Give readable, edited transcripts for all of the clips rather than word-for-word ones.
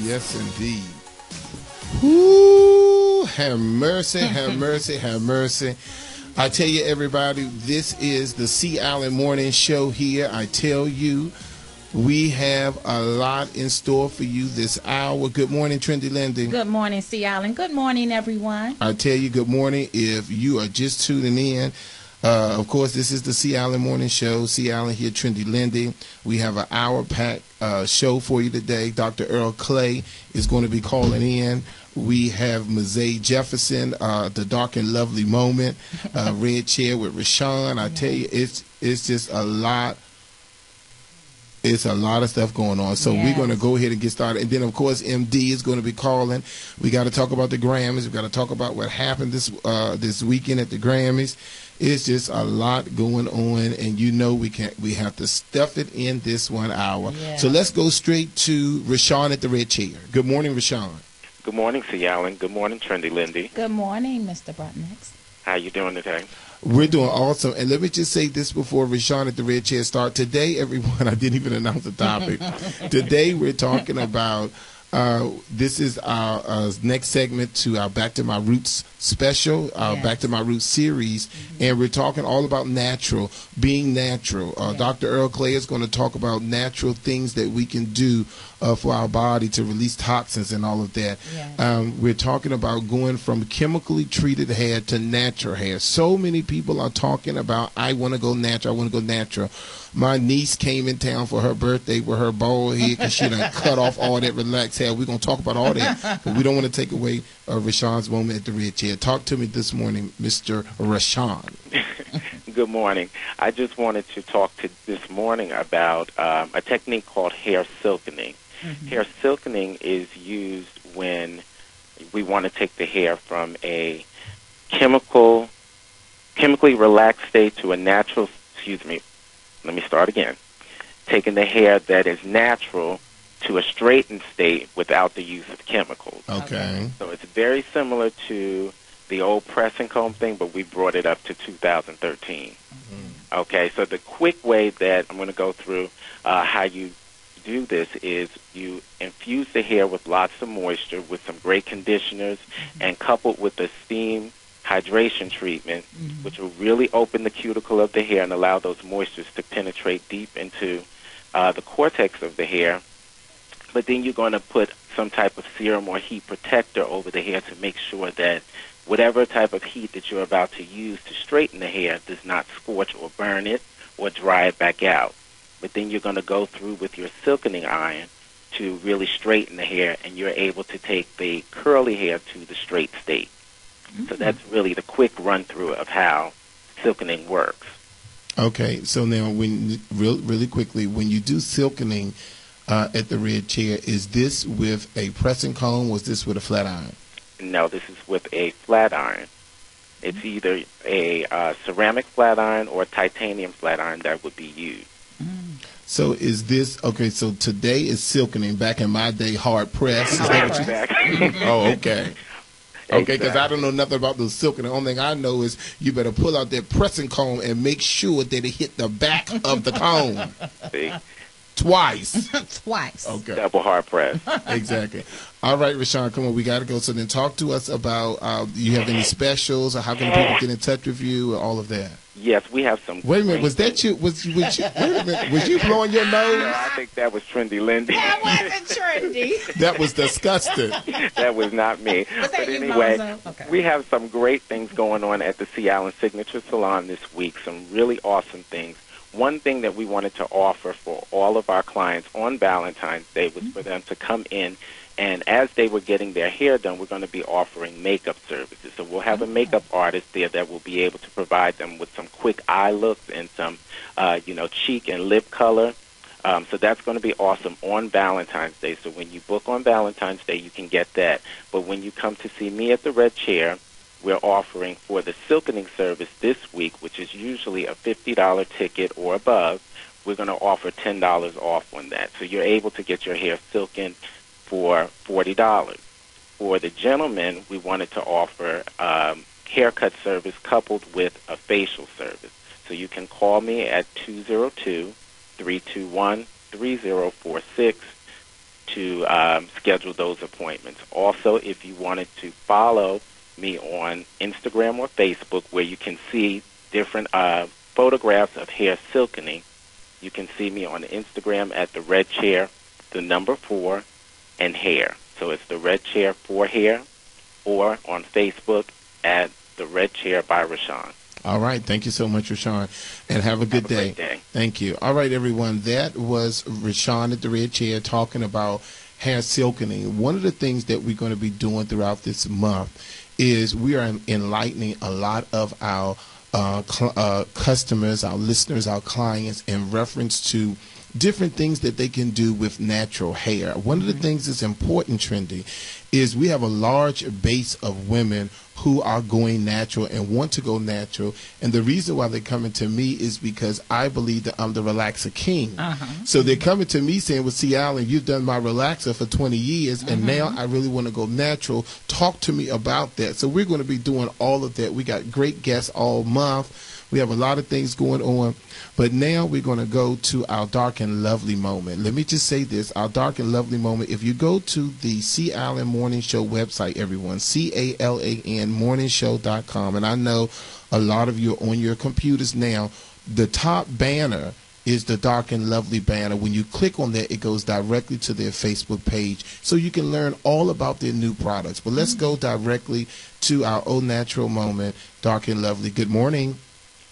Yes, indeed. Ooh, have mercy, have mercy, have mercy. I tell you, everybody, this is the C. Allen Morning Show here. I tell you, we have a lot in store for you this hour. Good morning, Trendy Lindy. Good morning, C. Allen. Good morning, everyone. I tell you, good morning. If you are just tuning in, of course, this is the C. Allen Morning Show. C. Allen here, Trendy Lindy. We have an hour-packed show for you today. Dr. Earl Clay is going to be calling in. We have Mazay Jefferson, the Dark and Lovely Moment, Red Chair with Rashawn. I tell you, it's just a lot. It's a lot of stuff going on. So we're going to go ahead and get started. And then, of course, MD is going to be calling. We got to talk about the Grammys. We got to talk about what happened this weekend at the Grammys. It's just a lot going on, and you know we have to stuff it in this 1 hour. Yeah. So let's go straight to Rashawn at the Red Chair. Good morning, Rashawn. Good morning, C. Allen. Good morning, Trendy Lindy. Good morning, Mr. Brutnex. How you doing today? We're doing awesome. And let me just say this before Rashawn at the Red Chair start. Today, everyone, I didn't even announce the topic. Today, we're talking about, this is our next segment to our Back to My Roots special, Back to My Roots series. And we're talking all about natural, being natural. Dr. Earl Clay is going to talk about natural things that we can do for our body to release toxins and all of that. We're talking about going from chemically treated hair to natural hair. So many people are talking about, I want to go natural, I want to go natural. My niece came in town for her birthday with her bald head because she done cut off all that relaxed hair. We're going to talk about all that, but we don't want to take away Rashawn's moment at the Red Chair. Talk to me this morning, Mr. Rashawn. Good morning. I just wanted to talk to this morning about a technique called hair silkening. Hair silkening is used when we want to take the hair from a chemically relaxed state to a natural, let me start again. Taking the hair that is natural to a straightened state without the use of chemicals. Okay. So it's very similar to the old press and comb thing, but we brought it up to 2013. Okay, so the quick way that I'm going to go through how you do this is you infuse the hair with lots of moisture with some great conditioners and coupled with the steam hydration treatment, which will really open the cuticle of the hair and allow those moistures to penetrate deep into the cortex of the hair. But then you're going to put some type of serum or heat protector over the hair to make sure that whatever type of heat that you're about to use to straighten the hair does not scorch or burn it or dry it back out. But then you're going to go through with your silkening iron to really straighten the hair, and you're able to take the curly hair to the straight state. So that's really the quick run-through of how silkening works. Okay, so now really quickly, when you do silkening at the Red Chair, is this with a pressing comb or is this with a flat iron? No, this is with a flat iron. It's either a ceramic flat iron or a titanium flat iron that would be used. So is this, okay, so today is silkening. Back in my day, hard press. Is that what Exactly. Oh, okay. Okay, because I don't know nothing about those silking. The only thing I know is you better pull out that pressing comb and make sure that it hit the back of the comb. See? Twice. Twice. Okay. Double hard press. Exactly. All right, Rashawn, come on. We got to go. So then talk to us about, you have any specials or how can people get in touch with you or all of that? Yes, we have some. Wait a minute. Was that you? Was you? Wait a minute. Was you blowing your nose? No, I think that was Trendy Lindy. That wasn't trendy. That was disgusting. That was not me. Was that But you, anyway, Bozo? Okay. we have some great things going on at the C. Allen Signature Salon this week, some really awesome things. One thing that we wanted to offer for all of our clients on Valentine's Day was for them to come in, and as they were getting their hair done, we're going to be offering makeup services. So we'll have a makeup artist there that will be able to provide them with some quick eye looks and some, cheek and lip color. So that's going to be awesome on Valentine's Day. So when you book on Valentine's Day, you can get that. But when you come to see me at the Red Chair, we're offering for the silkening service this week, which is usually a $50 ticket or above, we're going to offer $10 off on that. So you're able to get your hair silken for $40. For the gentlemen, we wanted to offer haircut service coupled with a facial service. So you can call me at 202-321-3046, to schedule those appointments. Also, if you wanted to follow me on Instagram or Facebook, where you can see different photographs of hair silkening, you can see me on Instagram at the Red Chair, the number 4, and hair. So it's the Red Chair for hair, or on Facebook at the Red Chair by Rashawn. All right. Thank you so much, Rashawn, and have a good day. Great day. Thank you. All right, everyone. That was Rashawn at the Red Chair talking about hair silkening. One of the things that we're going to be doing throughout this month is we are enlightening a lot of our customers, our listeners, our clients in reference to different things that they can do with natural hair. One of the things that's important, Trendy, is we have a large base of women who are going natural and want to go natural. And the reason why they're coming to me is because I believe that I'm the relaxer king. So they're coming to me saying, well, see, Alan, you've done my relaxer for 20 years, and now I really want to go natural. Talk to me about that. So we're going to be doing all of that. We got great guests all month. We have a lot of things going on. But now we're going to go to our Dark and Lovely moment. Let me just say this, our Dark and Lovely moment, if you go to the C. Allen Morning Show website, everyone, CALAN morningshow.com, and I know a lot of you are on your computers now, the top banner is the Dark and Lovely banner. When you click on that, it goes directly to their Facebook page, so you can learn all about their new products. But let's go directly to our Au Natural moment, Dark and Lovely. Good morning.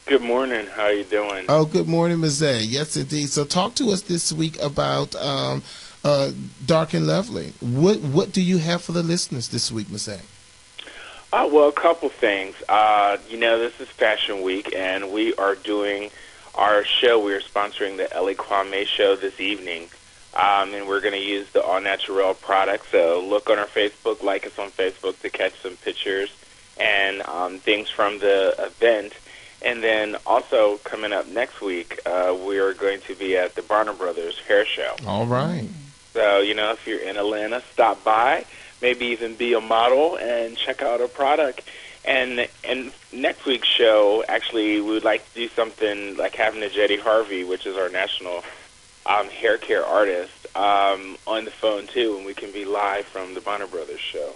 Good morning. How are you doing? Oh, good morning, Ms. A. Yes, indeed. So talk to us this week about Dark and Lovely. What do you have for the listeners this week, Ms. A? Well, a couple things. This is Fashion Week, and we are doing our show. We are sponsoring the Ellie Kwame show this evening, and we're going to use the Au Naturel product. So look on our Facebook, like us on Facebook to catch some pictures and things from the event. And then also coming up next week, we are going to be at the Barner Brothers Hair Show. All right. So, if you're in Atlanta, stop by, maybe even be a model and check out our product. And next week's show, actually, we would like to do something like having a Jetty Harvey, which is our national hair care artist, on the phone, too, and we can be live from the Barner Brothers Show.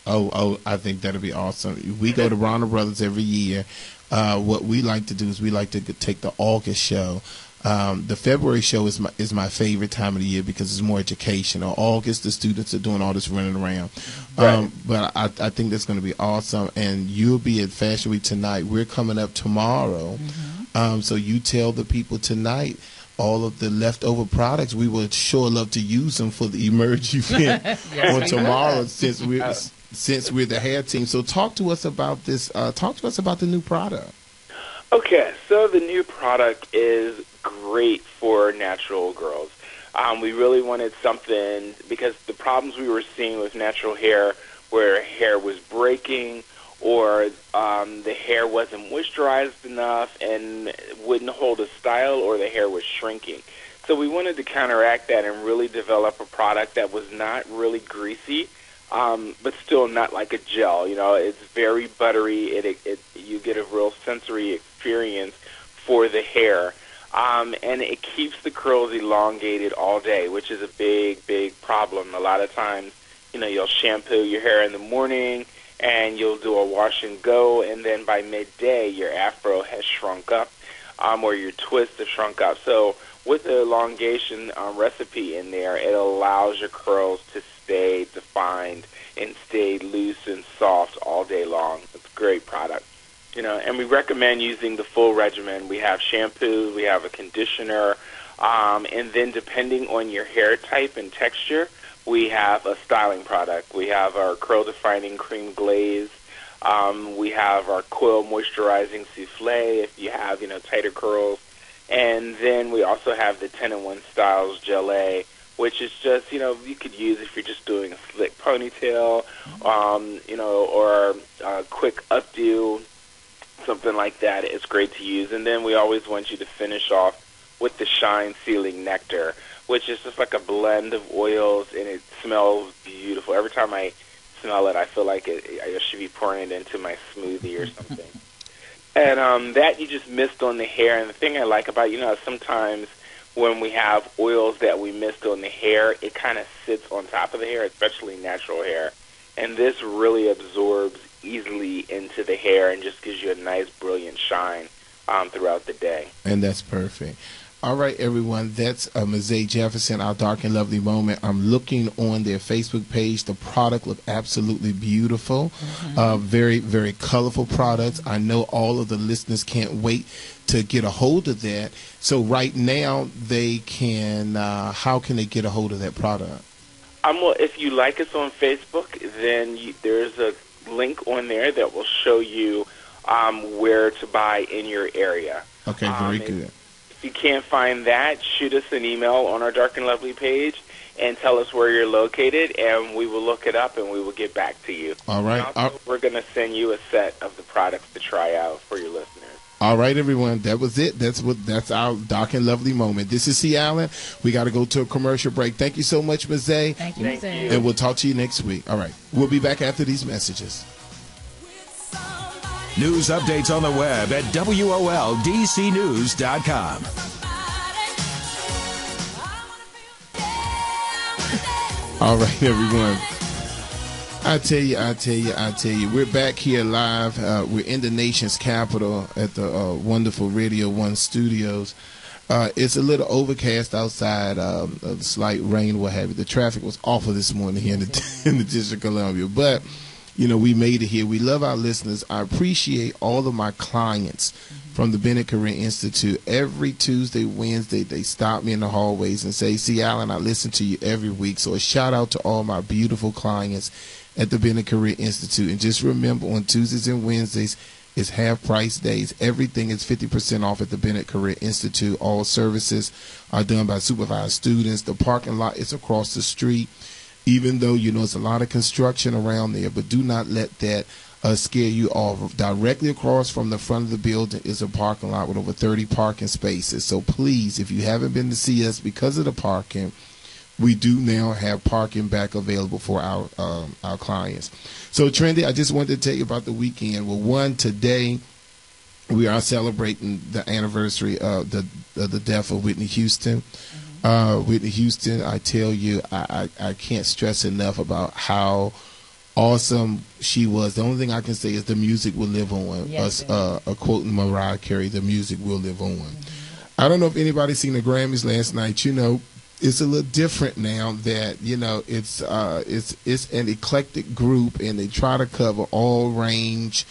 Oh, I think that'll be awesome. We go to Barner Brothers every year. What we like to do is we like to take the August show. The February show is my favorite time of the year because it's more educational. August, the students are doing all this running around. Right. But I think that's going to be awesome. And you'll be at Fashion Week tonight. We're coming up tomorrow. So you tell the people tonight all of the leftover products. We would sure love to use them for the Emerge event on tomorrow since we're the hair team. So talk to us about this. Talk to us about the new product. Okay, so the new product is great for natural girls. We really wanted something because the problems we were seeing with natural hair, where hair was breaking or the hair wasn't moisturized enough and wouldn't hold a style, or the hair was shrinking. So we wanted to counteract that and really develop a product that was not really greasy, but still not like a gel. It's very buttery. You get a real sensory experience for the hair. And it keeps the curls elongated all day, which is a big, big problem. A lot of times, you'll shampoo your hair in the morning and you'll do a wash and go, and then by midday your afro has shrunk up, or your twist has shrunk up. So with the elongation recipe in there, it allows your curls to stay defined and stay loose and soft all day long. It's a great product. And we recommend using the full regimen. We have shampoo, we have a conditioner, and then depending on your hair type and texture, we have a styling product. We have our curl defining cream glaze. We have our coil moisturizing souffle if you have, tighter curls. And then we also have the 10-in-1 Styles Gelée, which is just, you could use if you're just doing a slick ponytail, or a quick updo, something like that. It's great to use. And then we always want you to finish off with the Shine Sealing Nectar, which is just like a blend of oils, and it smells beautiful. Every time I smell it, I feel like I should be pouring it into my smoothie or something. And that you just mist on the hair. And the thing I like about, sometimes when we have oils that we mist on the hair, it kind of sits on top of the hair, especially natural hair. And this really absorbs easily into the hair and just gives you a nice, brilliant shine throughout the day. And that's perfect. All right, everyone, that's Ms. A. Jefferson, our Dark and Lovely Moment. I'm looking on their Facebook page. The product looked absolutely beautiful. Very, very colorful products. I know all of the listeners can't wait to get a hold of that. So right now, they can, how can they get a hold of that product? Well, if you like us on Facebook, then there's a link on there that will show you where to buy in your area. Okay, very good. If you can't find that, shoot us an email on our Dark and Lovely page and tell us where you're located, and we will look it up and we will get back to you. All right. Also, we're going to send you a set of the products to try out for your listeners. All right, everyone. That was it. That's our Dark and Lovely Moment. This is C. Allen. We got to go to a commercial break. Thank you so much, Ms. A. Thank you, Ms. A. And we'll talk to you next week. All right. We'll be back after these messages. News updates on the web at WOLDCnews.com. All right, everyone. I tell you, we're back here live. We're in the nation's capital at the wonderful Radio 1 studios. It's a little overcast outside, a slight rain, what have you. The traffic was awful this morning here in the District of Columbia, but you know, we made it here. We love our listeners. I appreciate all of my clients from the Bennett Career Institute. Every Tuesday, Wednesday, they stop me in the hallways and say, "See, Allen, I listen to you every week." So a shout out to all my beautiful clients at the Bennett Career Institute. And just remember, on Tuesdays and Wednesdays, it's half price days. Everything is 50% off at the Bennett Career Institute. All services are done by supervised students. The parking lot is across the street. Even though, you know, it's a lot of construction around there, but do not let that scare you off. Directly across from the front of the building is a parking lot with over 30 parking spaces. So please, if you haven't been to see us because of the parking, we do now have parking back available for our clients. So, Trendy, I just wanted to tell you about the weekend. Well, one, today we are celebrating the anniversary of the death of Whitney Houston. Whitney Houston, I tell you, I can't stress enough about how awesome she was. The only thing I can say is the music will live on. Yes, Quoting Mariah Carey, the music will live on. I don't know if anybody's seen the Grammys last night. You know, it's a little different now that, you know, it's an eclectic group, and they try to cover all range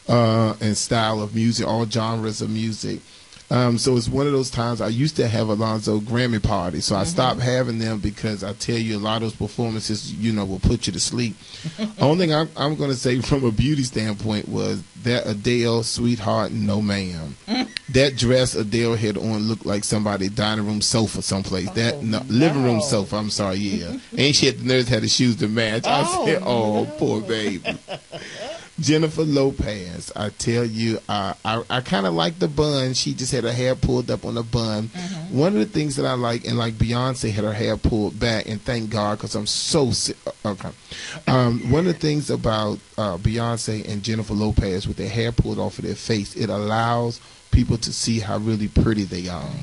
and style of music, all genres of music. So it's one of those times. I used to have Alonzo Grammy parties, so I stopped having them because I tell you, a lot of those performances, you know, will put you to sleep. Only thing I'm going to say from a beauty standpoint was that Adele, Sweetheart, no ma'am. That dress Adele had on looked like somebody's dining room sofa someplace. Living room sofa, I'm sorry, yeah. And she had the nerves, had the shoes to match. I said, oh, poor baby. Jennifer Lopez, I tell you, I kind of like the bun. She just had her hair pulled up on the bun. One of the things that I like, and like Beyonce had her hair pulled back, and thank God, because I'm so sick. Okay. One of the things about Beyonce and Jennifer Lopez with their hair pulled off of their face, it allows people to see how really pretty they are.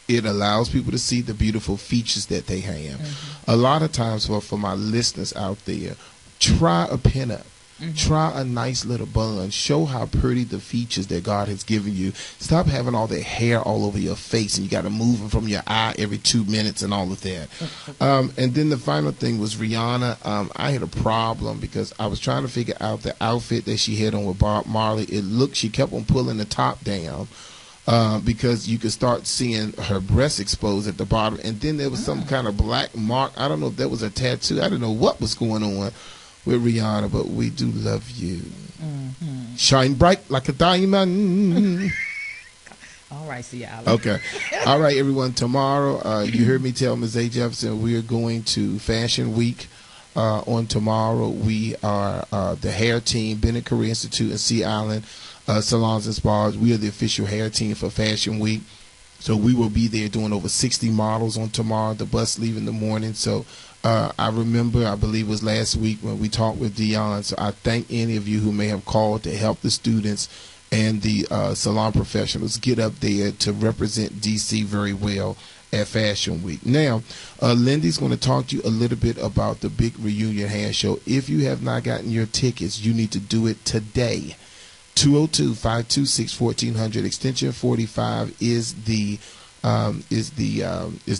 It allows people to see the beautiful features that they have. A lot of times, for my listeners out there, try a pinup. Try a nice little bun. Show how pretty the features that God has given you. Stop having all that hair all over your face, and you got to move them from your eye every 2 minutes and all of that. And then the final thing was Rihanna. I had a problem because I was trying to figure out the outfit that she had on with Bob Marley. She kept on pulling the top down. Because you could start seeing her breasts exposed at the bottom. And then there was some kind of black mark. I don't know if that was a tattoo. I didn't know what was going on with Rihanna, but we do love you. Shine bright like a diamond. All right, see y'all. Okay. All right, everyone. Tomorrow, you heard me tell Ms. A. Jefferson, we are going to Fashion Week on tomorrow. We are the hair team, Bennett Career Institute and Sea Island Salons and Spas. We are the official hair team for Fashion Week. So we will be there doing over 60 models on tomorrow. The bus leave in the morning. So I remember, I believe it was last week when we talked with Dion. So I thank any of you who may have called to help the students and the salon professionals get up there to represent DC very well at Fashion Week. Now, Lindy's going to talk to you a little bit about the big reunion hair show. If you have not gotten your tickets, you need to do it today. 202-526-1400 extension 45 is the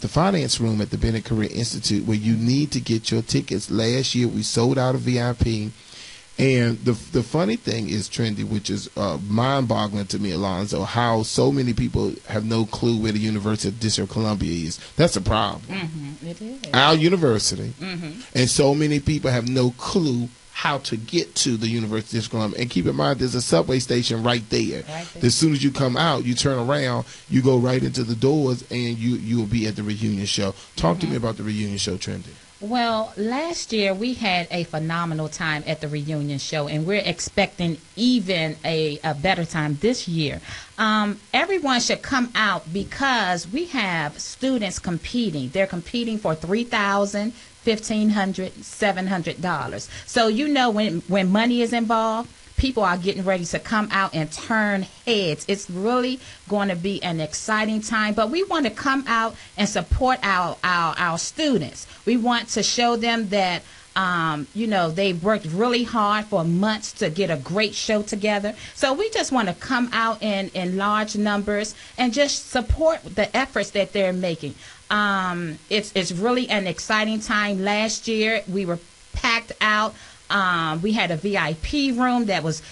finance room at the Bennett Career Institute, where you need to get your tickets. Last year we sold out of VIP. And the funny thing is, Trendy, which is mind-boggling to me, Alonzo, how so many people have no clue where the University of District of Columbia is. That's a problem. Mm-hmm. It is. Our university. Mm-hmm. And so many people have no clue how to get to the University of District of Columbia. And keep in mind, there's a subway station right there. As soon as you come out, you turn around, you go right into the doors, and you will be at the reunion show. Talk to me about the reunion show, Trendy. Well, last year we had a phenomenal time at the reunion show, and we're expecting even a better time this year. Everyone should come out because we have students competing. They're competing for $3,000, $1,500, $700. So you know when money is involved, people are getting ready to come out and turn heads. It's really going to be an exciting time, but we want to come out and support our students. We want to show them that they worked really hard for months to get a great show together. So we just want to come out in large numbers and just support the efforts that they're making. It's really an exciting time. Last year we were packed out. We had a VIP room that was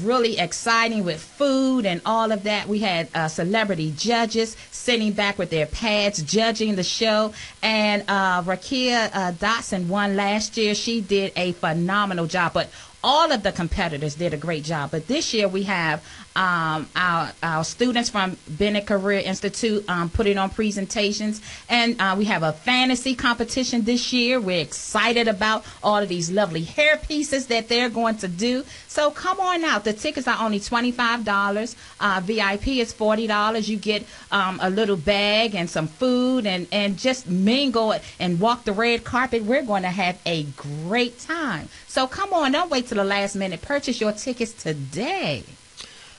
really exciting with food and all of that. We had celebrity judges sitting back with their pads judging the show. And Rakia Dotson won last year. She did a phenomenal job. But all of the competitors did a great job. But this year we have our students from Bennett Career Institute putting on presentations. And we have a fantasy competition this year. We're excited about all of these lovely hair pieces that they're going to do. So come on out. The tickets are only $25. VIP is $40. You get a little bag and some food and just mingle and walk the red carpet. We're going to have a great time. So come on, don't wait till the last minute. Purchase your tickets today.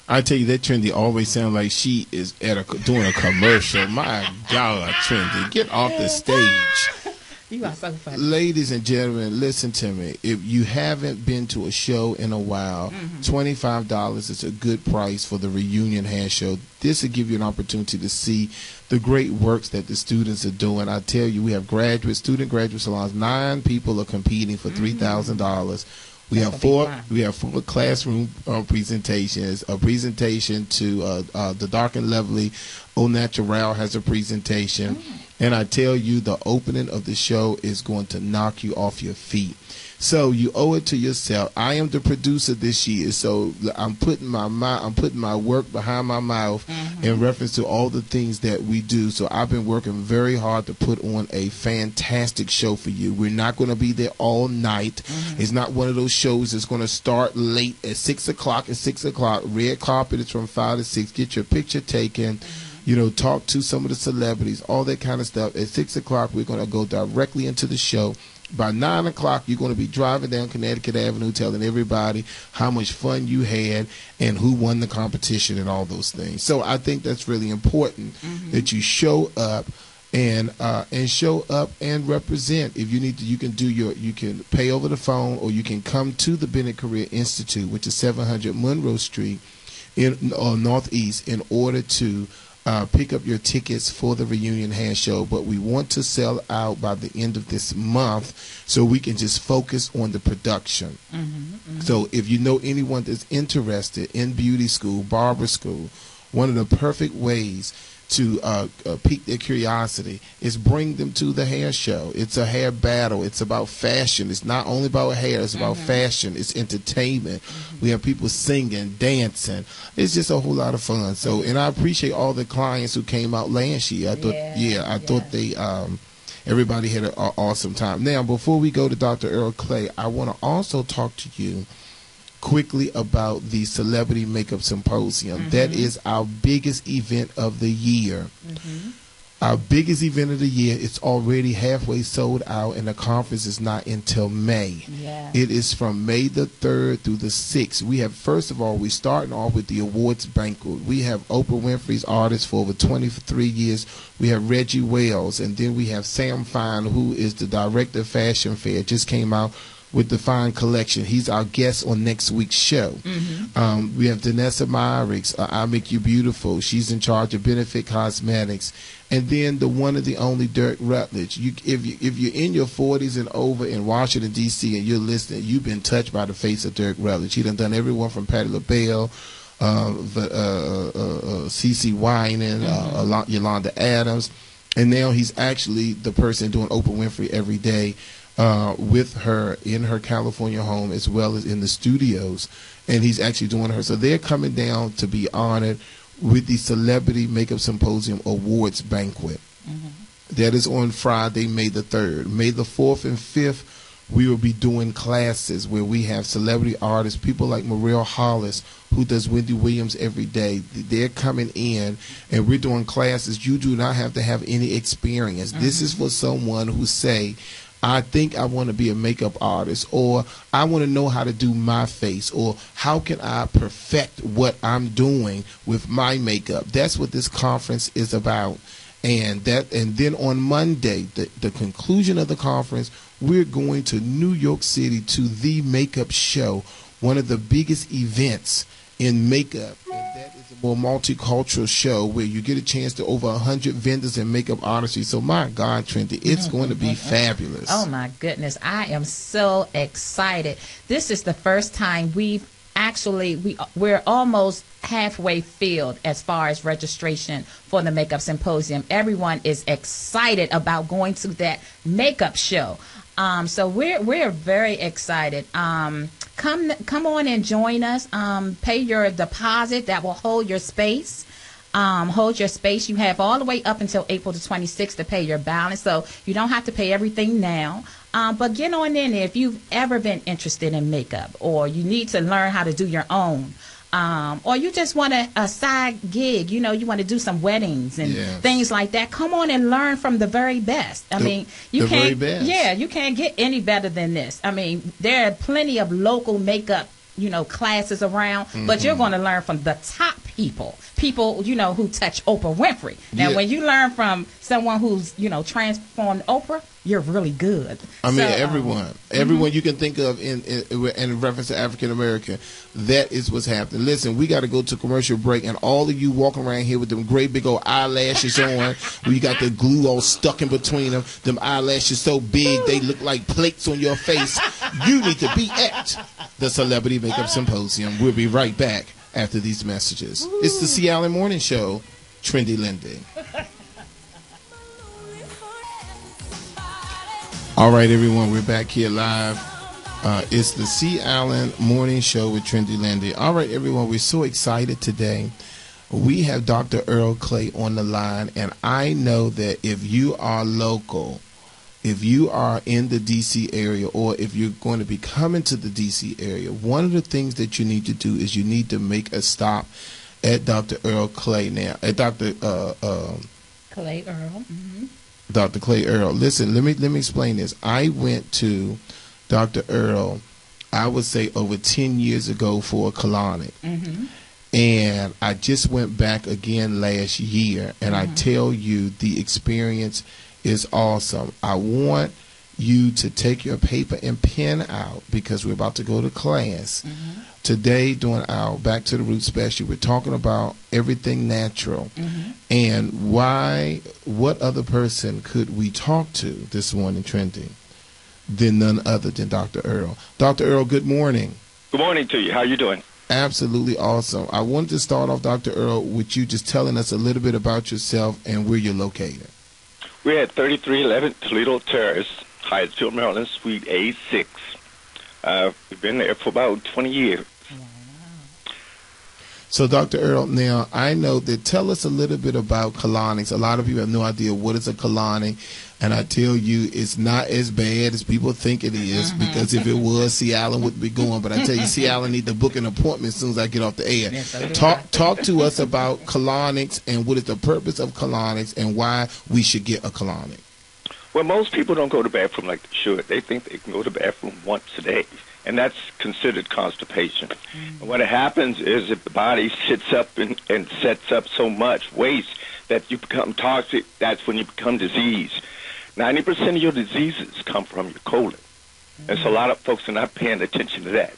I tell you, that Trendy always sounds like she is doing a commercial. My God, Trendy, get off the stage. You are so funny. Ladies and gentlemen, listen to me. If you haven't been to a show in a while, $25 is a good price for the reunion hair show. This will give you an opportunity to see the great works that the students are doing. I tell you, we have graduate salons. 9 people are competing for $3,000. We have four classroom presentations. A presentation to the Dark and Lovely Au Naturel has a presentation. And I tell you, the opening of the show is going to knock you off your feet. So you owe it to yourself. I am the producer this year, so I'm putting my work behind my mouth in reference to all the things that we do. So I've been working very hard to put on a fantastic show for you. We're not going to be there all night. It's not one of those shows that's going to start late at 6 o'clock. At 6 o'clock, red carpet is from 5 to 6. Get your picture taken. Talk to some of the celebrities, all that kind of stuff. At 6 o'clock, we're going to go directly into the show. By 9 o'clock, you're going to be driving down Connecticut Avenue telling everybody how much fun you had and who won the competition and all those things. So I think that's really important that you show up and show up and represent. If you need to, you can pay over the phone, or you can come to the Bennett Career Institute, which is 700 Monroe Street in Northeast, in order to pick up your tickets for the reunion hair show. But we want to sell out by the end of this month so we can just focus on the production. So if you know anyone that's interested in beauty school, barber school, one of the perfect ways to pique their curiosity is bring them to the hair show. It's a hair battle. It's about fashion. It's not only about hair. It's about fashion. It's entertainment. We have people singing, dancing. It's just a whole lot of fun. So, and I appreciate all the clients who came out last year. I thought they everybody had an awesome time. Now, before we go to Dr. Earl Clay, I want to also talk to you quickly about the Celebrity Makeup Symposium. That is our biggest event of the year. Our biggest event of the year. It's already halfway sold out, and the conference is not until May. Yeah. It is from May the 3rd through the 6th. We have, first of all, we're starting off with the awards banquet. We have Oprah Winfrey's artists for over 23 years. We have Reggie Wells, and then we have Sam Fine, who is the director of Fashion Fair. Just came out with the Fine Collection. He's our guest on next week's show. Mm-hmm. We have Danessa Myricks, I Make You Beautiful. She's in charge of Benefit Cosmetics. And then the one and the only Dirk Rutledge. If you're in your 40s and over in Washington, D.C., and you're listening, you've been touched by the face of Dirk Rutledge. He done everyone from Patti LaBelle, CeCe Winans, Yolanda Adams. And now he's actually the person doing Oprah Winfrey every day. With her in her California home as well as in the studios, and he's actually doing her. So they're coming down to be honored with the Celebrity Makeup Symposium Awards Banquet. Mm-hmm. That is on Friday, May the 3rd. May the 4th and 5th, we will be doing classes where we have celebrity artists, people like Mariel Hollis, who does Wendy Williams every day. They're coming in, and we're doing classes. You do not have to have any experience. Mm-hmm. This is for someone who say, I think I want to be a makeup artist, or I want to know how to do my face, or how can I perfect what I'm doing with my makeup. That's what this conference is about. And then on Monday, the conclusion of the conference, we're going to New York City to the makeup show, one of the biggest events in makeup. And that is a more multicultural show where you get a chance to over 100 vendors and makeup artists. So my God, Trendy, it's going to be fabulous. Oh my goodness, I am so excited. This is the first time we're almost halfway filled as far as registration for the Makeup Symposium. Everyone is excited about going to that makeup show. So we're very excited. Come on and join us. Pay your deposit that will hold your space. Hold your space. You have all the way up until April the 26th to pay your balance, so you don't have to pay everything now. But get on in there if you've ever been interested in makeup, or you need to learn how to do your own. Or you just want a side gig, you want to do some weddings and things like that. Come on and learn from the very best. You can't get any better than this. I mean, there are plenty of local makeup, classes around, but you're going to learn from the top people, who touch Oprah Winfrey. Now, when you learn from someone who's, transformed Oprah, you're really good. Everyone you can think of in reference to African American, that is what's happening. Listen, we got to go to commercial break, and all of you walking around here with them great big old eyelashes on, where you got the glue all stuck in between them eyelashes so big they look like plates on your face. You need to be at the Celebrity Makeup Symposium. We'll be right back after these messages. It's the C. Allen Morning Show. Trendy Lindy. All right, everyone, we're back here live. It's the C. Allen Morning Show with Trendy Lindy. All right, everyone, we're so excited today. We have Dr. Earl Clay on the line, and I know that if you are local, if you are in the D.C. area, or if you're going to be coming to the D.C. area, one of the things that you need to do is you need to make a stop at Dr. Earl Clay now. At Dr. Clay Earl. Mm-hmm. Dr. Clay Earl. Listen, let me explain this. I went to Dr. Earl, I would say over 10 years ago for a colonic. Mm-hmm. And I just went back again last year, and I tell you, the experience is awesome. I want you to take your paper and pen out, because we're about to go to class. Mm-hmm. Today, during our Back to the Roots special, we're talking about everything natural. Mm-hmm. And what other person could we talk to this morning, Trendy, than none other than Dr. Earl. Dr. Earl, good morning. Good morning to you. How you doing? Absolutely awesome. I wanted to start off, Dr. Earl, with you just telling us a little bit about yourself and where you're located. We're at 3311 Toledo Terrace, Hyattsville, Maryland, Suite A6. We've been there for about 20 years. So, Dr. Earl, now I know that. Tell us a little bit about colonics. A lot of people have no idea what is a colonic, and I tell you, it's not as bad as people think it is. Because if it was, C. Allen wouldn't be going. But I tell you, C. Allen need to book an appointment as soon as I get off the air. Yes, Talk to us about colonics and what is the purpose of colonics and why we should get a colonic. Well, most people don't go to the bathroom like they should. They think they can go to the bathroom once a day, and that's considered constipation. And what happens is if the body sits up and sets up so much waste that you become toxic, that's when you become diseased. 90% of your diseases come from your colon. And so a lot of folks are not paying attention to that.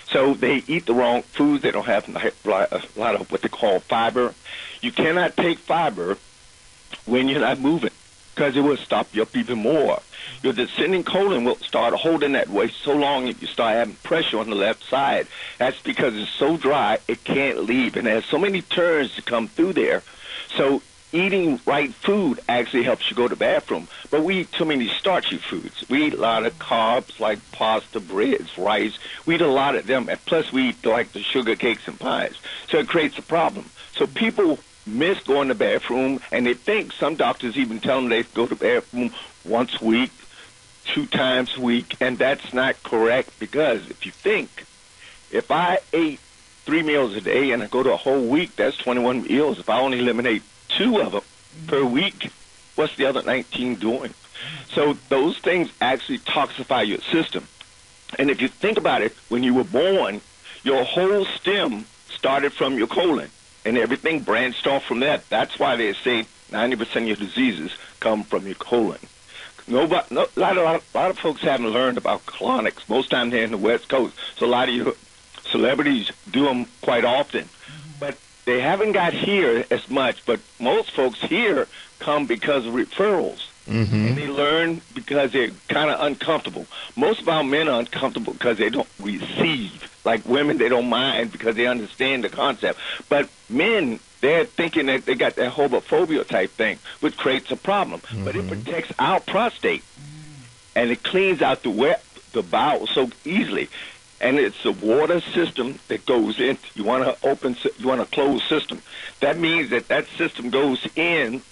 So they eat the wrong foods. They don't have a lot of what they call fiber. You cannot take fiber when you're not moving, because it will stop you up even more. Your descending colon will start holding that waste so long that you start having pressure on the left side. That's because it's so dry it can't leave, and there's so many turns to come through there. So eating right food actually helps you go to the bathroom. But we eat too many starchy foods. We eat a lot of carbs like pasta, breads, rice. We eat a lot of them, and plus we eat like the sugar cakes and pies. So it creates a problem. So people miss going to the bathroom, and they think, some doctors even tell them they go to the bathroom once a week, 2 times a week, and that's not correct, because if you think, if I ate 3 meals a day and I go to a whole week, that's 21 meals. If I only eliminate 2 of them per week, what's the other 19 doing? So those things actually toxify your system. And if you think about it, when you were born, your whole stem started from your colon, and everything branched off from that. That's why they say 90% of your diseases come from your colon. A lot of folks haven't learned about colonics. Most time they're in the West Coast, so a lot of your celebrities do them quite often. But they haven't got here as much, but most folks here come because of referrals. And they learn because they're kind of uncomfortable. Most of our men are uncomfortable because they don't receive. Like women, they don't mind because they understand the concept. But men, they're thinking that they got that homophobia type thing, which creates a problem. But it protects our prostate, and it cleans out the bowel so easily. And it's a water system that goes in. You want a closed system. That means that system goes in,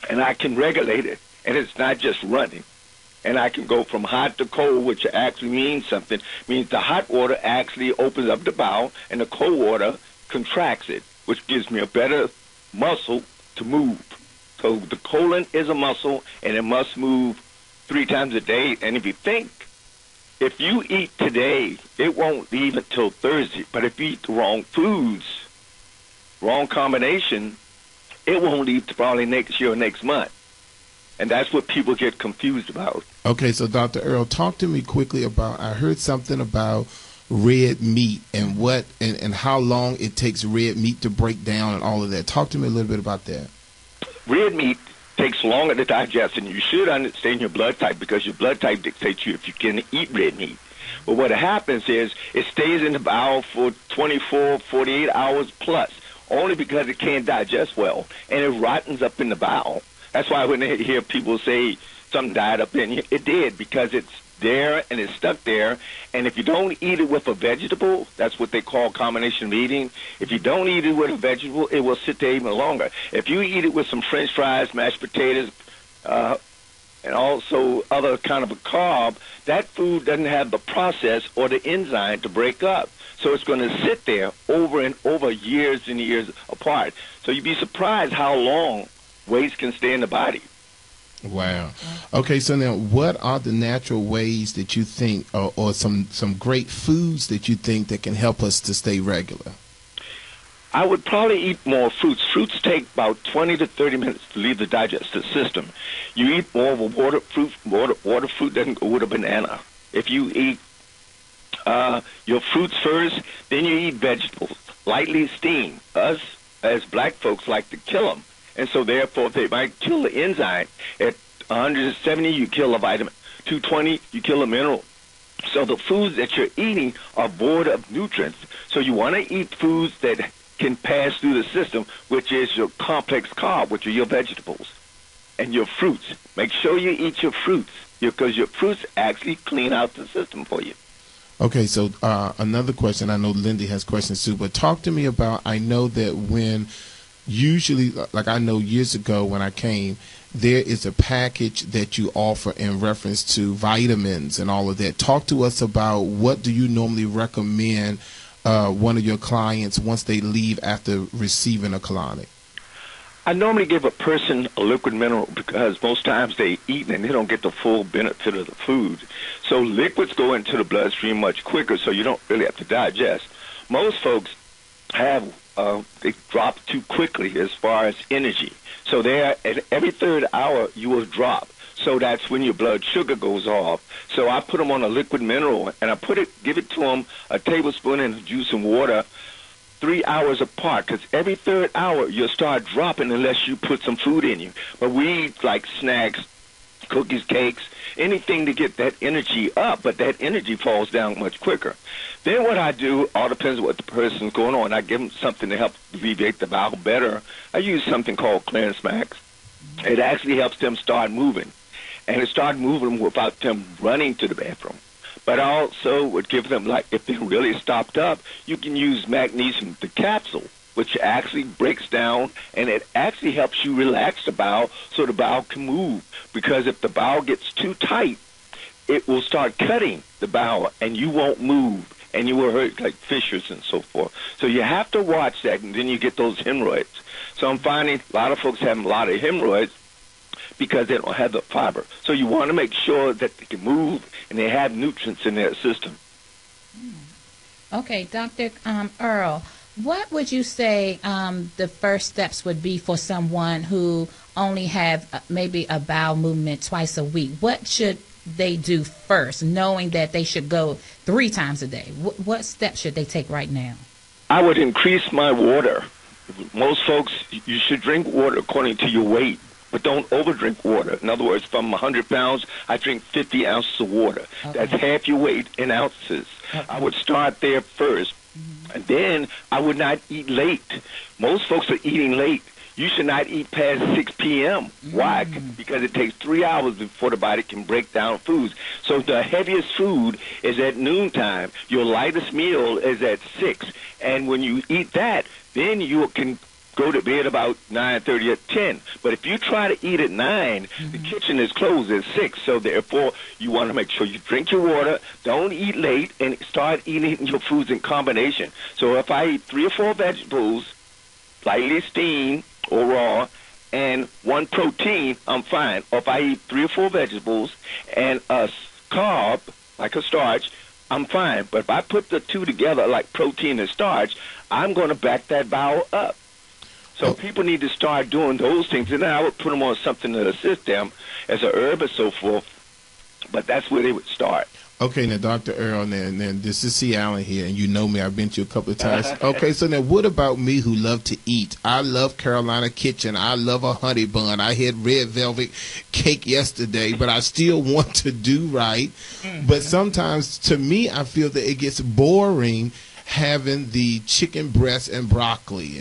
and I can regulate it. And it's not just running. And I can go from hot to cold, which actually means something. It means the hot water actually opens up the bowel, and the cold water contracts it, which gives me a better muscle to move. So the colon is a muscle, and it must move 3 times a day. And if you think, if you eat today, it won't leave until Thursday. But if you eat the wrong foods, wrong combination, it won't leave to probably next year or next month. And that's what people get confused about. Okay, so Dr. Earl, talk to me quickly about, I heard something about red meat and what and how long it takes red meat to break down and all of that. Talk to me a little bit about that. Red meat takes longer to digest, and you should understand your blood type, because your blood type dictates you if you can eat red meat. But what happens is it stays in the bowel for 24, 48 hours plus, only because it can't digest well, and it rottens up in the bowel. That's why when they hear people say something died up in you, it did, because it's there and it's stuck there. And if you don't eat it with a vegetable, that's what they call combination of eating. If you don't eat it with a vegetable, it will sit there even longer. If you eat it with some French fries, mashed potatoes, and also other kind of a carb, that food doesn't have the process or the enzyme to break up. So it's going to sit there over and over, years and years apart. So you'd be surprised how long waste can stay in the body. Wow. Okay, so now what are the natural ways that you think, or some great foods that you think that can help us to stay regular? I would probably eat more fruits. Fruits take about 20 to 30 minutes to leave the digestive system. You eat more of a water fruit doesn't go with a banana. If you eat your fruits first, then you eat vegetables, lightly steamed. Us, as black folks, like to kill them. And so, therefore, they might kill the enzyme. At 170, you kill a vitamin. 220, you kill a mineral. So the foods that you're eating are void of nutrients. So you want to eat foods that can pass through the system, which is your complex carb, which are your vegetables, and your fruits. Make sure you eat your fruits, because your fruits actually clean out the system for you. Okay, so another question. I know Lindy has questions too, but talk to me about. I know that when usually, like I know years ago when I came, there is a package that you offer in reference to vitamins and all of that. Talk to us about what do you normally recommend one of your clients once they leave after receiving a colonic? I normally give a person a liquid mineral because most times they eat and they don't get the full benefit of the food. So liquids go into the bloodstream much quicker, so you don't really have to digest. Most folks have they drop too quickly as far as energy. So at every third hour you will drop. So that's when your blood sugar goes off. So I put them on a liquid mineral, and I give it to them a tablespoon in juice and water 3 hours apart, because every third hour you'll start dropping unless you put some food in you. But we eat like snacks, cookies, cakes, anything to get that energy up, but that energy falls down much quicker. Then what I do, all depends on what the person's going on. I give them something to help alleviate the bowel better. I use something called Clearance Max. It actually helps them start moving, and it starts moving without them running to the bathroom. But I also would give them, like, if they're really stopped up, you can use magnesium, the capsule, which actually breaks down, and it actually helps you relax the bowel so the bowel can move. Because if the bowel gets too tight, it will start cutting the bowel, and you won't move, and you will hurt like fissures and so forth. So you have to watch that, and then you get those hemorrhoids. So I'm finding a lot of folks having a lot of hemorrhoids because they don't have the fiber. So you want to make sure that they can move and they have nutrients in their system. Okay, Dr. Earl, what would you say the first steps would be for someone who only have maybe a bowel movement twice a week? What should they do first, knowing that they should go 3 times a day? What steps should they take right now? I would increase my water. Most folks, you should drink water according to your weight, but don't overdrink water. In other words, if I'm 100 pounds, I drink 50 ounces of water. Okay. That's half your weight in ounces. Okay. I would start there first. And then I would not eat late. Most folks are eating late. You should not eat past 6 p.m. Why? Because it takes 3 hours before the body can break down foods. So the heaviest food is at noontime. Your lightest meal is at 6. And when you eat that, then you can go to bed about 9:30 or 10. But if you try to eat at 9, the kitchen is closed at 6. So therefore, you want to make sure you drink your water, don't eat late, and start eating your foods in combination. So if I eat 3 or 4 vegetables, lightly steamed or raw, and 1 protein, I'm fine. Or if I eat 3 or 4 vegetables and a carb, like a starch, I'm fine. But if I put the 2 together, like protein and starch, I'm going to back that bowel up. So people need to start doing those things, and then I would put them on something to assist them as a herb and so forth. But that's where they would start. Okay, now, Dr. Earl, and then this is C. Allen here, and you know me. I've been to you a couple of times. Okay, so now what about me who love to eat? I love Carolina Kitchen. I love a honey bun. I had red velvet cake yesterday, but I still want to do right. But sometimes, to me, I feel that it gets boring having the chicken breast and broccoli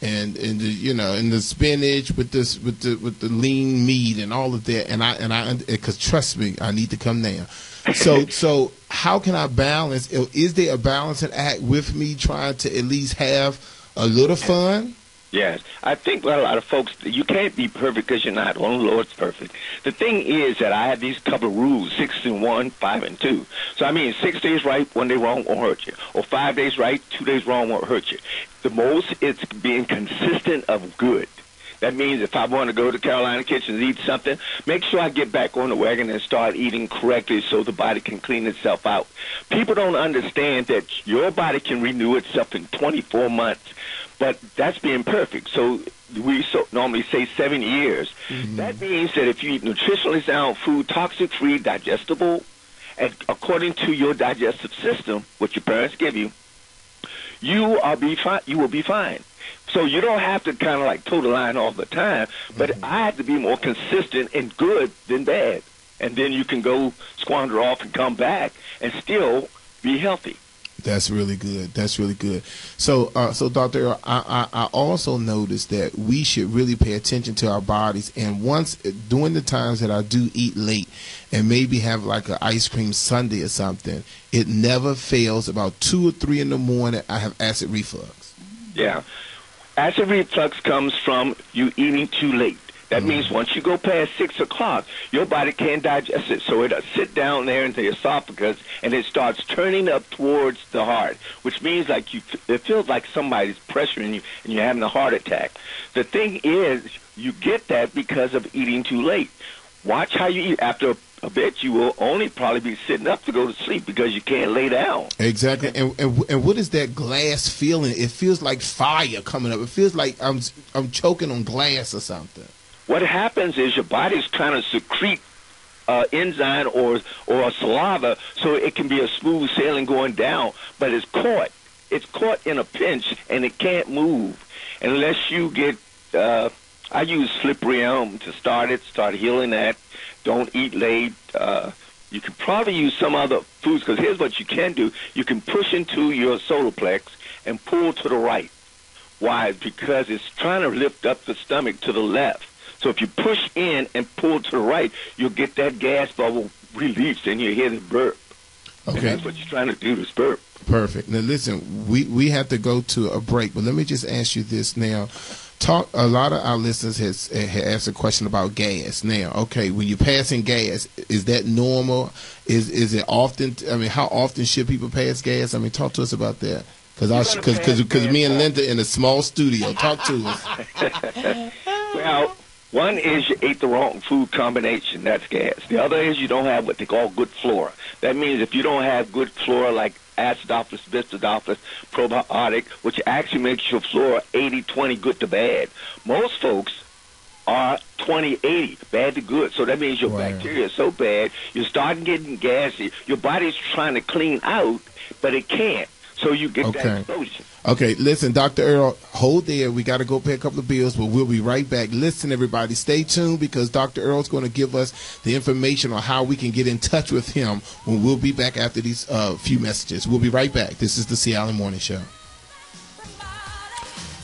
and the, you know, and the spinach with the lean meat and all of that, and I because trust me, I need to come down. So how can I balance? Is there a balancing act with me trying to at least have a little fun? Yes. I think a lot of folks, you can't be perfect because you're not. Only the Lord's perfect. The thing is that I have these couple of rules, 6 and 1, 5 and 2. So I mean, 6 days right, 1 day wrong won't hurt you. Or 5 days right, 2 days wrong won't hurt you. The most, it's being consistent of good. That means if I want to go to Carolina Kitchen and eat something, make sure I get back on the wagon and start eating correctly so the body can clean itself out. People don't understand that your body can renew itself in 24 months. But that's being perfect. So we normally say 7 years. That means that if you eat nutritionally sound food, toxic-free, digestible, and according to your digestive system, what your parents give you, you will be fine. So you don't have to kind of like toe the line all the time, but I have to be more consistent and good than bad. And then you can go squander off and come back and still be healthy. That's really good. That's really good. So, so Dr. Earl, I also noticed that we should really pay attention to our bodies. And once during the times that I do eat late, and maybe have like an ice cream sundae or something, it never fails. About 2 or 3 in the morning, I have acid reflux. Yeah. Acid reflux comes from you eating too late. That means once you go past 6 o'clock, your body can't digest it. So it'll sit down there in the esophagus, and it starts turning up towards the heart, which means like it feels like somebody's pressuring you, and you're having a heart attack. The thing is, you get that because of eating too late. Watch how you eat. After a bit, you will only probably be sitting up to go to sleep because you can't lay down. Exactly. And what is that glass feeling? It feels like fire coming up. It feels like I'm choking on glass or something. What happens is your body's trying to secrete enzyme or saliva so it can be a smooth sailing going down, but it's caught. It's caught in a pinch, and it can't move unless you get. I use slippery elm to start healing that. Don't eat late. You can probably use some other foods, because here's what you can do. You can push into your solar plex and pull to the right. Why? Because it's trying to lift up the stomach to the left. So if you push in and pull to the right, you'll get that gas bubble released, and you hear the burp. Okay. And that's what you're trying to do, is burp. Perfect. Now listen, we have to go to a break, but let me just ask you this now. A lot of our listeners has asked a question about gas. Now, okay, when you're passing gas, is that normal? Is it often? I mean, how often should people pass gas? I mean, talk to us about that. Because me and Linda in a small studio. Talk to us. Well, one is you ate the wrong food combination. That's gas. The other is you don't have what they call good flora. That means if you don't have good flora like Acidophilus, Bifidobacter, probiotic, which actually makes your flora 80-20, good to bad. Most folks are 20-80, bad to good. So that means your bacteria is so bad, you're starting getting gassy. Your body's trying to clean out, but it can't. So you get that explosion. Okay, listen, Dr. Earl, hold there. We got to go pay a couple of bills, but we'll be right back. Listen, everybody, stay tuned, because Dr. Earl's going to give us the information on how we can get in touch with him when we'll be back after these few messages. We'll be right back. This is the C. Allen Morning Show.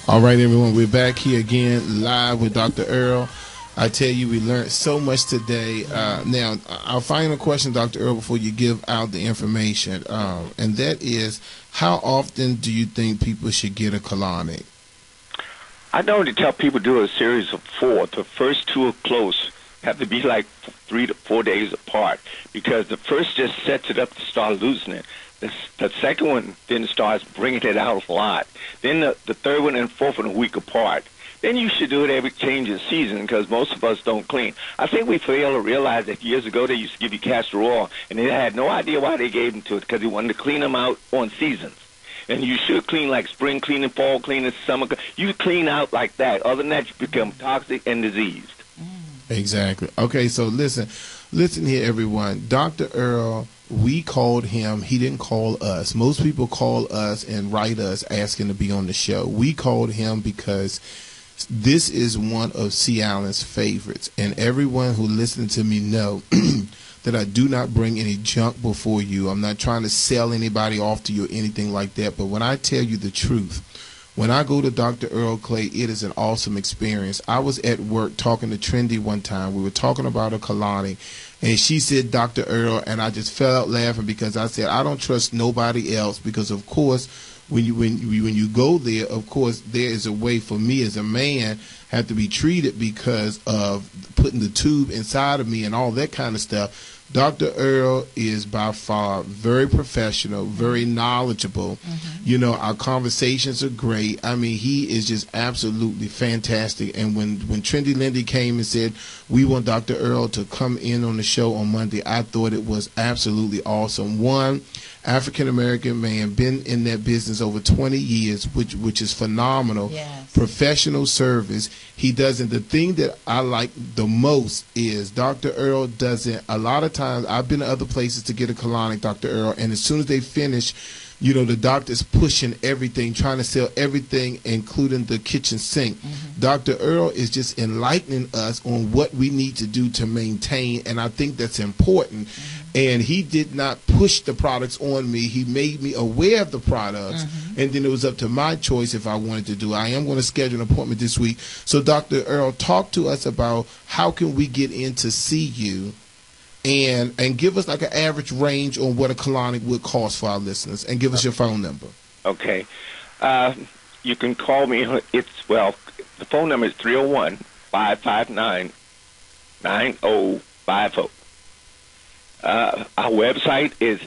All right, everyone, we're back here again live with Dr. Earl. I tell you, we learned so much today. Now, our final question, Dr. Earl, before you give out the information, and that is, how often do you think people should get a colonic? I normally tell people to do a series of 4. The first 2 are close, have to be like 3 to 4 days apart, because the first just sets it up to start losing it. The second one then starts bringing it out a lot. Then the third one and fourth one a week apart. Then you should do it every change of season, because most of us don't clean. I think we fail to realize that years ago they used to give you castor oil, and they had no idea why they gave them to it, because they wanted to clean them out on seasons. And you should clean like spring cleaning, fall cleaning, summer. You clean out like that. Other than that, you become toxic and diseased. Exactly. Okay, so listen here, everyone. Dr. Earl, we called him. He didn't call us. Most people call us and write us asking to be on the show. We called him because this is one of C. Allen's favorites, and everyone who listens to me know that I do not bring any junk before you. I'm not trying to sell anybody off to you or anything like that, but when I tell you the truth, when I go to Dr. Earl Clay, it is an awesome experience. I was at work talking to Trendy one time. We were talking about a colonic, and she said, Dr. Earl, and I just fell out laughing, because I said, I don't trust nobody else, because, of course, when you go there, of course, there is a way for me as a man have to be treated because of putting the tube inside of me and all that kind of stuff. Dr. Earl is by far very professional, very knowledgeable. You know, our conversations are great. I mean, he is just absolutely fantastic. And when Trendy Lindy came and said, we want Dr. Earl to come in on the show on Monday, I thought it was absolutely awesome. One, African-American man, been in that business over 20 years, which is phenomenal. Yes. Professional service. He doesn't. The thing that I like the most is Dr. Earl doesn't. A lot of times, I've been to other places to get a colonic, Dr. Earl, and as soon as they finish, you know, the doctor's pushing everything, trying to sell everything, including the kitchen sink. Dr. Earl is just enlightening us on what we need to do to maintain, and I think that's important. And he did not push the products on me. He made me aware of the products, and then it was up to my choice if I wanted to do it. I am going to schedule an appointment this week. So, Dr. Earl, talk to us about how can we get in to see you, and give us like an average range on what a colonic would cost for our listeners, and give us your phone number. Okay. You can call me. The phone number is 301-559-9050. Our website is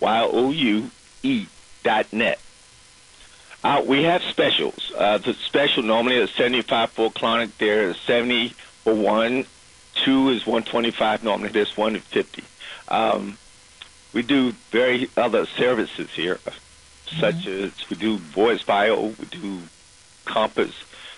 YOUE.net. We have specials. The special normally is 75 for a colonic. There's 70 for one. 2 is 125. Normally there's 150. We do very other services here, such as we do voice bio, we do compass.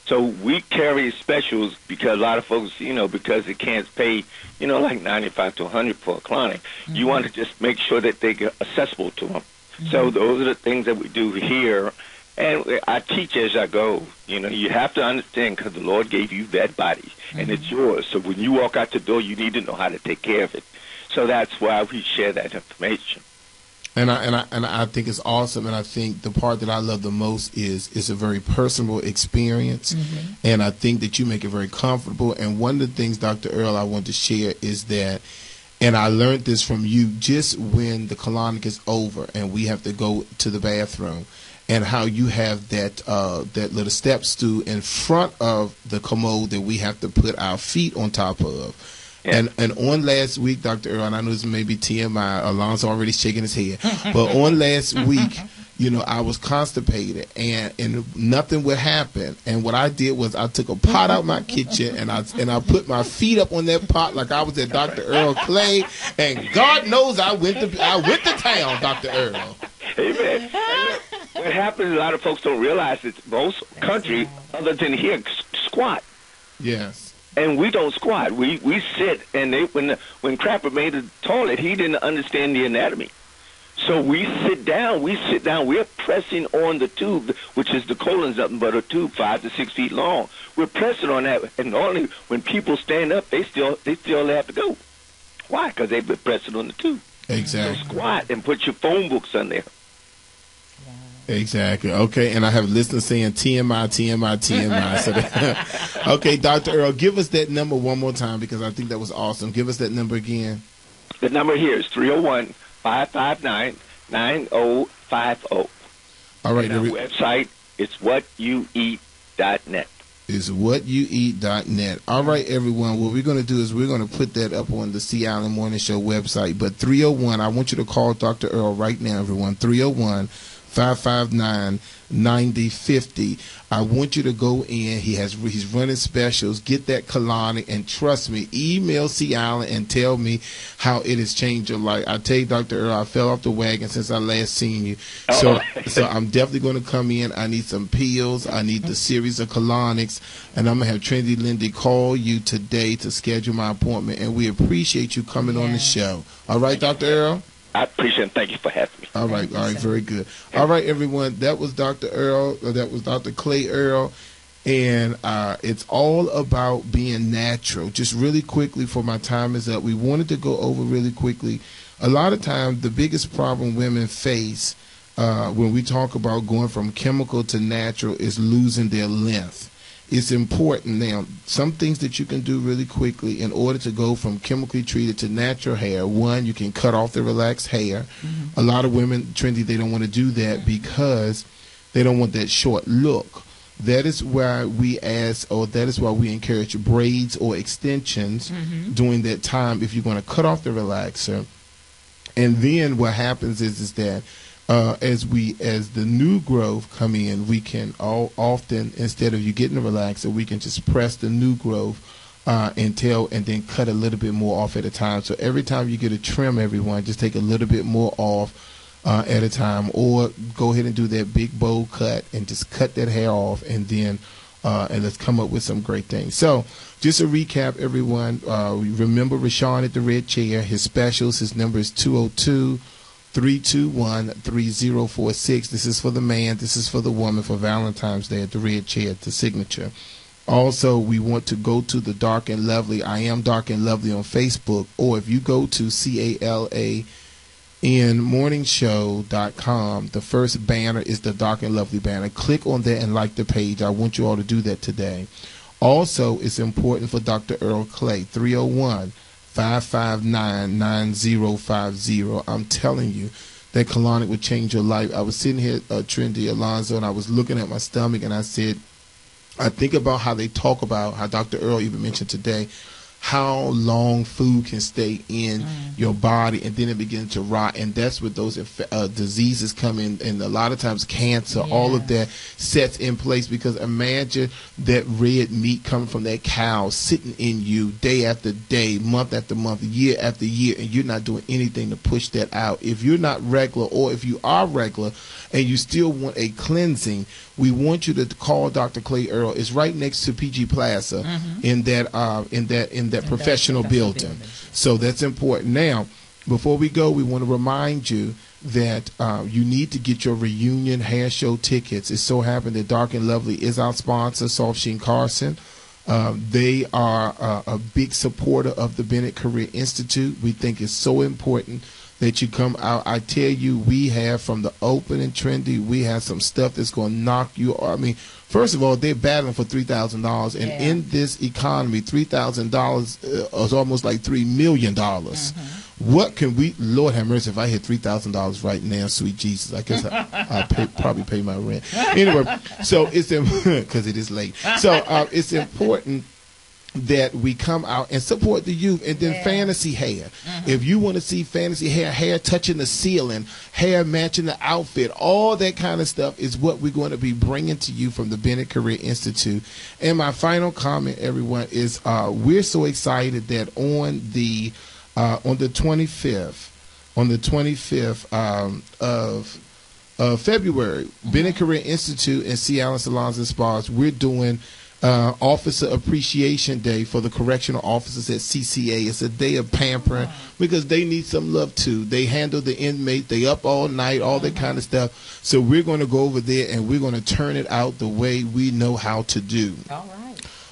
So we carry specials because a lot of folks, because they can't pay, like 95 to 100 for a colonic, you want to just make sure that they get accessible to them. So those are the things that we do here. And I teach as I go. You have to understand, because the Lord gave you that body, and it's yours. So when you walk out the door, you need to know how to take care of it. So that's why we share that information. And I think it's awesome. And I think the part that I love the most is it's a very personal experience. And I think that you make it very comfortable. And one of the things, Dr. Earl, I want to share is that, and I learned this from you, just when the colonic is over and we have to go to the bathroom, and how you have that little step stool in front of the commode that we have to put our feet on top of. Yeah. And on last week, Dr. Earl, and I know this may be TMI, Alon's already shaking his head, but on last week, I was constipated and nothing would happen. And what I did was I took a pot out my kitchen and I put my feet up on that pot like I was at Dr. Earl Clay, and God knows I went to town, Dr. Earl. Amen. What happens, a lot of folks don't realize that most country, other than here, squat. Yes. And we don't squat. We sit, and when Crapper made the toilet, he didn't understand the anatomy. So we sit down. We're pressing on the tube, which is the colon's nothing but a tube 5 to 6 feet long. We're pressing on that, and only when people stand up, they still have to go. Why? Because they've been pressing on the tube. Exactly. So squat and put your phone books on there. Exactly. Okay, and I have listeners saying TMI. So okay, Dr. Earl, give us that number one more time because I think that was awesome. Give us that number again. The number here is 301-559-9050. All right. And our website is WhatYouEat.net. Is WhatYouEat.net. All right, everyone. What we're going to do is we're going to put that up on the Sea Island Morning Show website. But 301, I want you to call Dr. Earl right now, everyone. 301-559-9050. I want you to go in. He's running specials. Get that colonic, and trust me, email Sea Island and tell me how it has changed your life. I tell you, Dr. Earl, I fell off the wagon since I last seen you. So I'm definitely going to come in. I need some pills. I need the series of colonics, and I'm going to have Trinity Lindy call you today to schedule my appointment. And we appreciate you coming on the show. All right, Dr. Earl? I appreciate it. Thank you for having me. All right, very good. All right, everyone, that was Dr. Earl, that was Dr. Clay Earl, and it's all about being natural. Just really quickly, for my time is up, we wanted to go over really quickly. A lot of times, the biggest problem women face when we talk about going from chemical to natural is losing their length. It's important. Now, some things that you can do really quickly in order to go from chemically treated to natural hair. One, you can cut off the relaxed hair. A lot of women, Trendy, they don't want to do that because they don't want that short look. That is why we encourage braids or extensions during that time if you're going to cut off the relaxer. And then what happens is that as the new growth come in, we can often, instead of you getting a relaxer, we can just press the new growth and then cut a little bit more off at a time. So every time you get a trim, everyone, just take a little bit more off at a time, or go ahead and do that big bowl cut and just cut that hair off, and then and let's come up with some great things. So just a recap, everyone. Remember Rashawn at the Red Chair. His specials, his number is 202-321-3046. This is for the man. This is for the woman for Valentine's Day at the Red Chair, the signature. Also, we want to go to the Dark and Lovely. I am Dark and Lovely on Facebook, or if you go to CALANmorningshow.com, the first banner is the Dark and Lovely banner. Click on that and like the page. I want you all to do that today. Also, it's important for Dr. Earl Clay, 301-559-9050. I'm telling you, that colonic would change your life. I was sitting here, Trendy, Alonzo, and I was looking at my stomach, and I said, I think about how they talk about, how Dr. Earl even mentioned today, how long food can stay in your body, and then it begins to rot, and that's where those diseases come in, and a lot of times cancer, all of that sets in place, because imagine that red meat coming from that cow sitting in you day after day, month after month, year after year, and you're not doing anything to push that out. If you're not regular, or if you are regular and you still want a cleansing, we want you to call Dr. Clay Earl. It's right next to PG Plaza in that professional building. So that's important. Now, before we go, we want to remind you that you need to get your reunion hair show tickets. It so happened that Dark and Lovely is our sponsor, Soft Sheen Carson. They are a big supporter of the Bennett Career Institute. We think it's so important that you come out. I tell you, we have, from the open and trendy, we have some stuff that's going to knock you. I mean, first of all, they're battling for $3,000, and in this economy, $3,000 is almost like $3 million. What can we? Lord have mercy, if I hit $3,000 right now, sweet Jesus, I guess I'll probably pay my rent. Anyway, so it's because it is late. So it's important that we come out and support the youth. And then fantasy hair. If you want to see fantasy hair touching the ceiling, hair matching the outfit, all that kind of stuff is what we're going to be bringing to you from the Bennett Career Institute. And my final comment, everyone, is we're so excited that on the 25th of February, Bennett Career Institute and Sea Island Salons and Spas, we're doing Officer Appreciation Day for the correctional officers at CCA. It's a day of pampering because they need some love too. They handle the inmate, they up all night, all that kind of stuff. So we're going to go over there and we're going to turn it out the way we know how to do.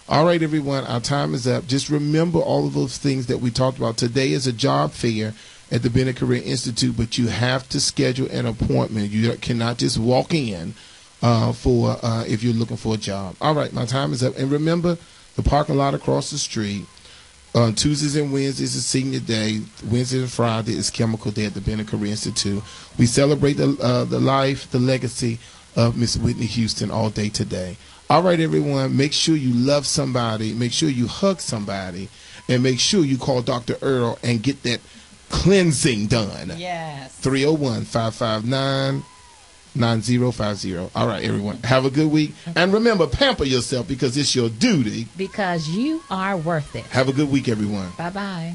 All right, everyone, our time is up. Just remember all of those things that we talked about. Today is a job fair at the Bennett Career Institute, but you have to schedule an appointment. You cannot just walk in if you're looking for a job. All right, my time is up. And remember, the parking lot across the street, on Tuesdays and Wednesdays is Senior Day. Wednesday and Friday is Chemical Day at the Bennett Career Institute. We celebrate the life, the legacy of Miss Whitney Houston all day today. All right, everyone, make sure you love somebody, make sure you hug somebody, and make sure you call Dr. Earl and get that cleansing done. Yes. 301-559-9050. All right, everyone, have a good week. And remember, pamper yourself because it's your duty. Because you are worth it. Have a good week, everyone. Bye-bye.